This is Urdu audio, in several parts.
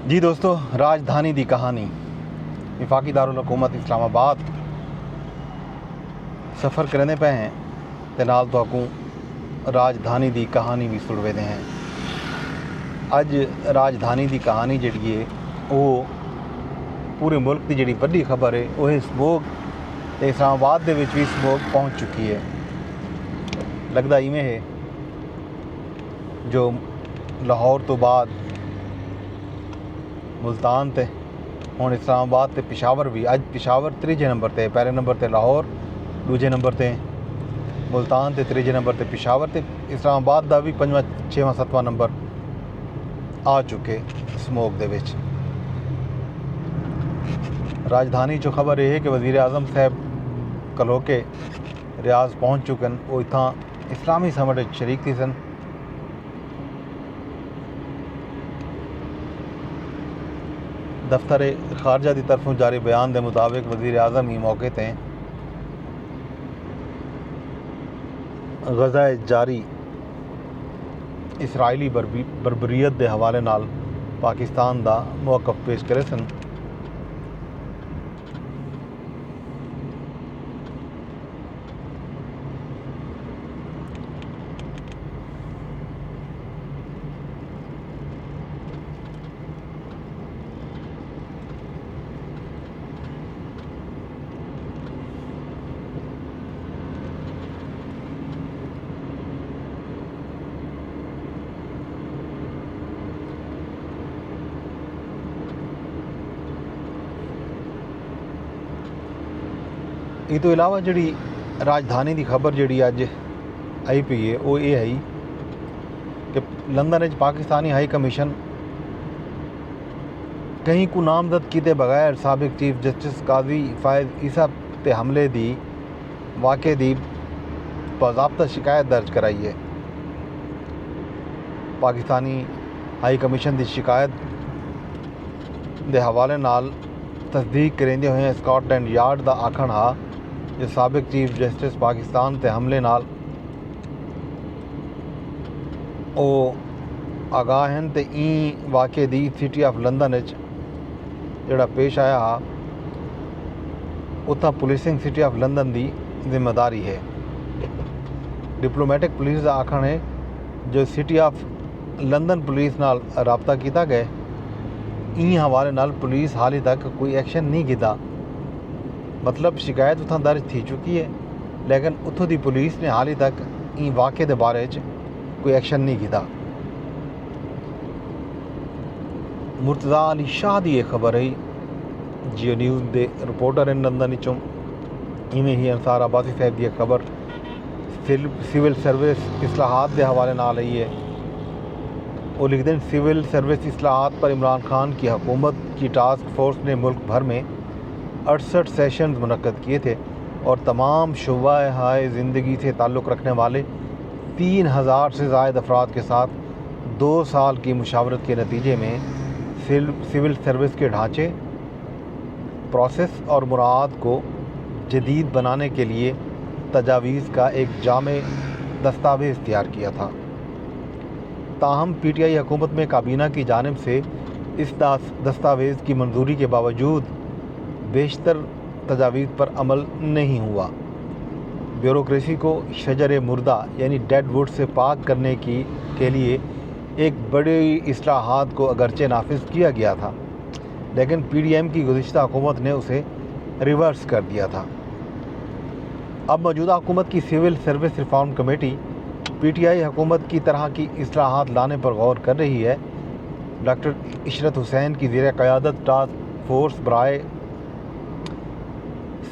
جی دوستو، راجدھانی دی کہانی وفاقی دارالحکومت اسلام آباد سفر کرنے پہ ہیں تے نال تو راجدھانی دی کہانی بھی سنوے دے ہیں۔ اج راجدھانی دی کہانی جڑی ہے وہ پورے ملک دی جڑی بڑی خبر ہے وہ سموگ تے اسلام آباد دے وچ بھی سموگ پہنچ چکی ہے۔ لگدا ایویں ہے جو لاہور تو بعد ملتان تے ہوں اسلام آباد تے پشاور بھی، اج پشاور تیجے نمبر تے، پہلے نمبر تے لاہور، دوجے نمبر تے ملتان تے تیجے نمبر تے پشاور تے اسلام آباد دا بھی 5واں 6واں 7واں نمبر آ چکے سموگ دے وچ۔ راجدھانی چو خبر یہ ہے کہ وزیر اعظم صاحب کلو کے ریاض پہنچ چکن، وہ اتھاں اسلامی سمٹ شریک تھی سن۔ دفتر خارجہ دی طرفوں جاری بیان دے مطابق وزیر اعظم ہی موقع تے غزہ جاری اسرائیلی بربریت دے حوالے نال پاکستان دا موقف پیش کرے سن۔ یہ تو علاوہ جڑی راجدھانی دی خبر جڑی اج آئی پی ہے وہ یہ ہے کہ لندن وچ پاکستانی ہائی کمیشن کہیں کو نامزد کیتے بغیر سابق چیف جسٹس قاضی فائز عیسیٰ تے حملے دی واقعے دی باضابطہ شکایت درج کرائی ہے۔ پاکستانی ہائی کمیشن دی شکایت دے حوالے نال تصدیق کریندے ہوئے اسکاٹ لینڈ یارڈ دا آکھن ہا جو سابق چیف جسٹس پاکستان تے حملے نال او آگاہ ہیں تے این واقعے دی سٹی آف لندن وچ جڑا پیش آیا ہا اتھا پولیسنگ سٹی آف لندن دی ذمہ داری ہے۔ ڈپلومیٹک پولیس دا آکھن ہے جو سٹی آف لندن پولیس نال رابطہ کیتا گئے این حوالے نال پولیس حالی تک کوئی ایکشن نہیں کیتا، مطلب شکایت اتھاں درج تھی چکی ہے لیکن اتھوں دی پولیس نے حالی تک این واقعے دے بارے وچ کوئی ایکشن نہیں کیتا۔ مرتضیٰ علی شاہ دی یہ خبر ہے جیو نیوز دے رپورٹر ان لندن وچوں، ایویں ہی انصار عباسی صاحب دی خبر سول سروس اصلاحات دے حوالے نال آئی ہے۔ وہ لکھتے ہیں سول سروس اصلاحات پر عمران خان کی حکومت کی ٹاسک فورس نے ملک بھر میں 68 سیشنز منعقد کیے تھے اور تمام شعبۂ زندگی سے تعلق رکھنے والے 3000 سے زائد افراد کے ساتھ 2 سال کی مشاورت کے نتیجے میں سول سروس کے ڈھانچے، پروسیس اور مراعات کو جدید بنانے کے لیے تجاویز کا ایک جامع دستاویز تیار کیا تھا۔ تاہم پی ٹی آئی حکومت میں کابینہ کی جانب سے اس دستاویز کی منظوری کے باوجود بیشتر تجاویز پر عمل نہیں ہوا۔ بیوروکریسی کو شجر مردہ یعنی ڈیڈ ووڈ سے پاک کرنے کے لیے ایک بڑی اصلاحات کو اگرچہ نافذ کیا گیا تھا لیکن پی ڈی ایم کی گزشتہ حکومت نے اسے ریورس کر دیا تھا۔ اب موجودہ حکومت کی civil service reform committee P T I حکومت کی طرح کی اصلاحات لانے پر غور کر رہی ہے۔ ڈاکٹر عشرت حسین کی زیر قیادت ٹاسک فورس برائے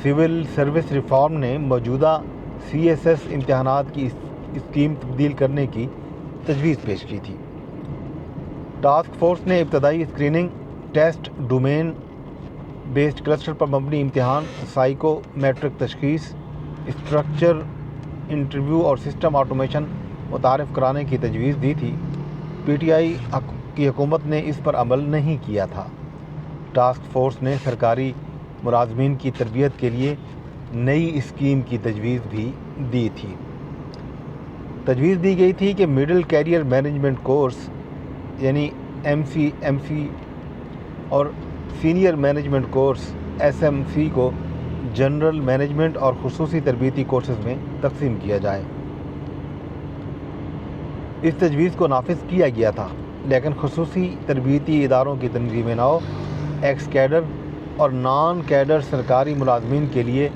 سول سروس ریفارم نے موجودہ سی ایس ایس امتحانات کی اسکیم تبدیل کرنے کی تجویز پیش کی تھی۔ ٹاسک فورس نے ابتدائی screening test, domain based cluster پر مبنی امتحان، سائیکو میٹرک تشخیص، اسٹرکچر انٹرویو اور سسٹم آٹومیشن متعارف کرانے کی تجویز دی تھی۔ پی ٹی آئی کی حکومت نے اس پر عمل نہیں کیا تھا۔ ٹاسک فورس نے سرکاری ملازمین کی تربیت کے لیے نئی اسکیم کی تجویز بھی دی تھی۔ تجویز دی گئی تھی کہ مڈل کیریئر مینجمنٹ کورس یعنی ایم سی اور سینئر مینجمنٹ کورس SMC کو جنرل مینجمنٹ اور خصوصی تربیتی کورسز میں تقسیم کیا جائے۔ اس تجویز کو نافذ کیا گیا تھا، لیکن خصوصی تربیتی اداروں کی تنظیم نو، ایکس کیڈر اور نان کیڈر سرکاری ملازمین کے لیے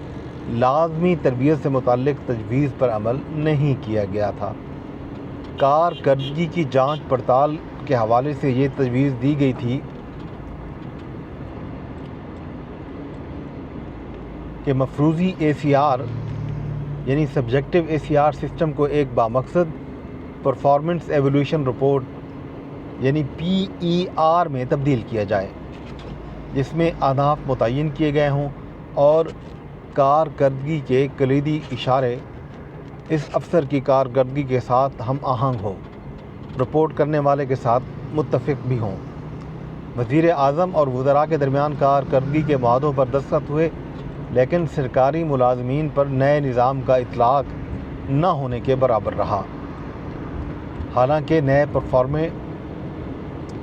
لازمی تربیت سے متعلق تجویز پر عمل نہیں کیا گیا تھا۔ کارکردگی کی جانچ پڑتال کے حوالے سے یہ تجویز دی گئی تھی کہ مفروضی ACR یعنی سبجیکٹو ACR سسٹم کو ایک بامقصد پرفارمنس ایولیوشن رپورٹ یعنی PER میں تبدیل کیا جائے، جس میں اہداف متعین کیے گئے ہوں اور کارکردگی کے کلیدی اشارے اس افسر کی کارکردگی کے ساتھ ہم آہنگ ہوں، رپورٹ کرنے والے کے ساتھ متفق بھی ہوں۔ وزیر اعظم اور وزراء کے درمیان کارکردگی کے معاہدوں پر دستخط ہوئے، لیکن سرکاری ملازمین پر نئے نظام کا اطلاق نہ ہونے کے برابر رہا، حالانکہ نئے پرفارمے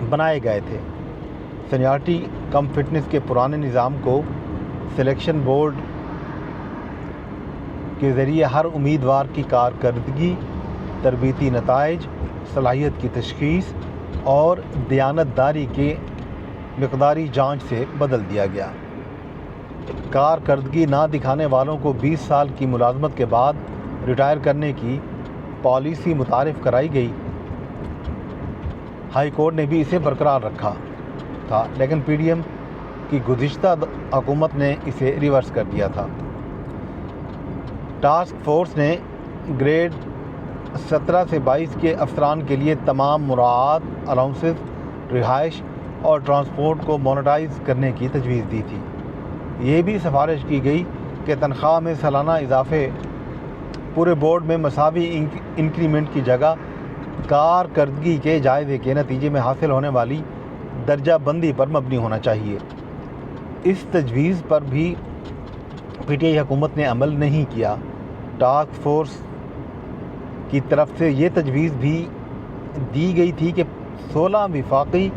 بنائے گئے تھے۔ سینیارٹی کم فٹنس کے پرانے نظام کو سلیکشن بورڈ کے ذریعے ہر امیدوار کی کارکردگی، تربیتی نتائج، صلاحیت کی تشخیص اور دیانتداری کے مقداری جانچ سے بدل دیا گیا۔ کارکردگی نہ دکھانے والوں کو 20 سال کی ملازمت کے بعد ریٹائر کرنے کی پالیسی متعارف کرائی گئی۔ ہائی کورٹ نے بھی اسے برقرار رکھا تھا، لیکن PDM کی گزشتہ حکومت نے اسے ریورس کر دیا تھا۔ ٹاسک فورس نے گریڈ 17 سے 22 کے افسران کے لیے تمام مراعات، الاؤنسز، رہائش اور ٹرانسپورٹ کو مونیٹائز کرنے کی تجویز دی تھی۔ یہ بھی سفارش کی گئی کہ تنخواہ میں سالانہ اضافے پورے بورڈ میں مساوی انکریمنٹ کی جگہ کارکردگی کے جائزے کے نتیجے میں حاصل ہونے والی درجہ بندی پر مبنی ہونا چاہیے۔ اس تجویز پر بھی PTI حکومت نے عمل نہیں کیا۔ ٹاسک فورس کی طرف سے یہ تجویز بھی دی گئی تھی کہ 16 وفاقی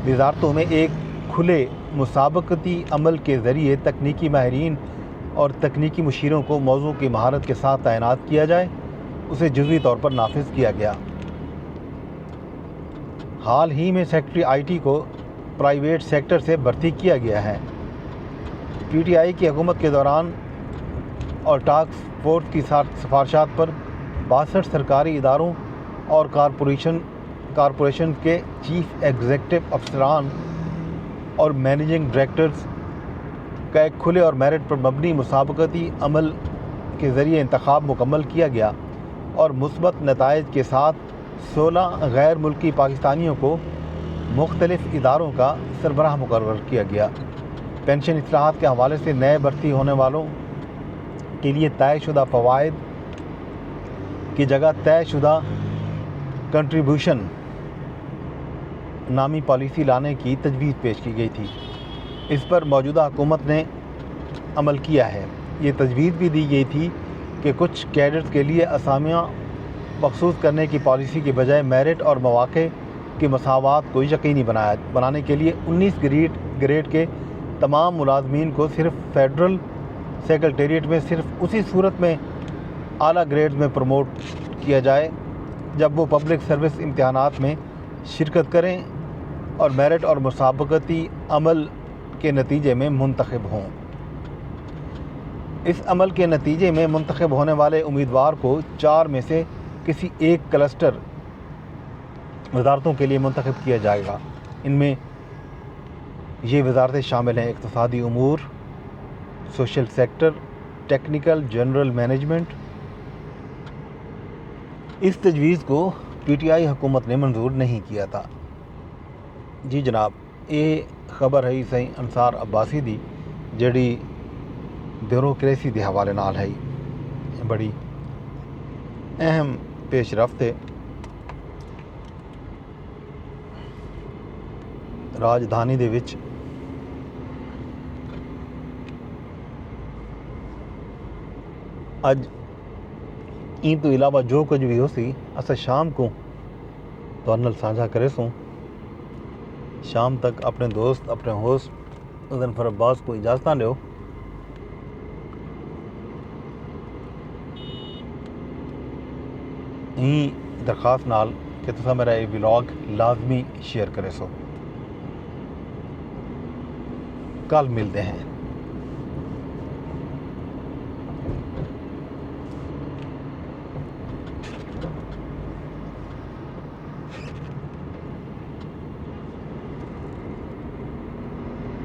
وزارتوں میں ایک کھلے مسابقتی عمل کے ذریعے تکنیکی ماہرین اور تکنیکی مشیروں کو موضوع کی مہارت کے ساتھ تعینات کیا جائے۔ اسے جزوی طور پر نافذ کیا گیا۔ حال ہی میں سیکرٹری IT کو پرائیویٹ سیکٹر سے بھرتی کیا گیا ہے۔ PTI کی حکومت کے دوران اور ٹاسک فورس کی سفارشات پر 62 سرکاری اداروں اور کارپوریشن کے چیف ایگزیکٹو افسران اور مینیجنگ ڈائریکٹرز کا ایک کھلے اور میرٹ پر مبنی مسابقتی عمل کے ذریعے انتخاب مکمل کیا گیا اور مثبت نتائج کے ساتھ 16 غیر ملکی پاکستانیوں کو مختلف اداروں کا سربراہ مقرر کیا گیا۔ پینشن اصلاحات کے حوالے سے نئے بھرتی ہونے والوں کے لیے طے شدہ فوائد کی جگہ طے شدہ کنٹریبیوشن نامی پالیسی لانے کی تجویز پیش کی گئی تھی۔ اس پر موجودہ حکومت نے عمل کیا ہے۔ یہ تجویز بھی دی گئی تھی کہ کچھ کیڈرز کے لیے اسامیاں مخصوص کرنے کی پالیسی کے بجائے میرٹ اور مواقع کی مساوات کو یقینی بنانے کے لیے 19 گریڈ کے تمام ملازمین کو صرف فیڈرل سیکریٹریٹ میں صرف اسی صورت میں اعلیٰ گریڈ میں پروموٹ کیا جائے جب وہ پبلک سروس امتحانات میں شرکت کریں اور میرٹ اور مسابقتی عمل کے نتیجے میں منتخب ہوں۔ اس عمل کے نتیجے میں منتخب ہونے والے امیدوار کو 4 میں سے کسی ایک کلسٹر وزارتوں کے لیے منتخب کیا جائے گا۔ ان میں یہ وزارتیں شامل ہیں: اقتصادی امور، social sector, technical, general management. اس تجویز کو PTI حکومت نے منظور نہیں کیا تھا۔ جی جناب، یہ خبر ہے سائیں انصار عباسی دی جڑی بیوروکریسی کے حوالے نال ہے، بڑی اہم پیش رفت ہے۔ راجدھانی دے وچ اج این تو علاوہ جو کچھ بھی ہو سی اسا شام کو تو نال سانجھا کرے سوں۔ شام تک اپنے دوست اپنے ہوسٹ مظفر عباس کو اجازت دیو. درخواست نال کہ تسا میرا یہ ولاگ لازمی شیئر کرے سو. کل ملتے ہیں.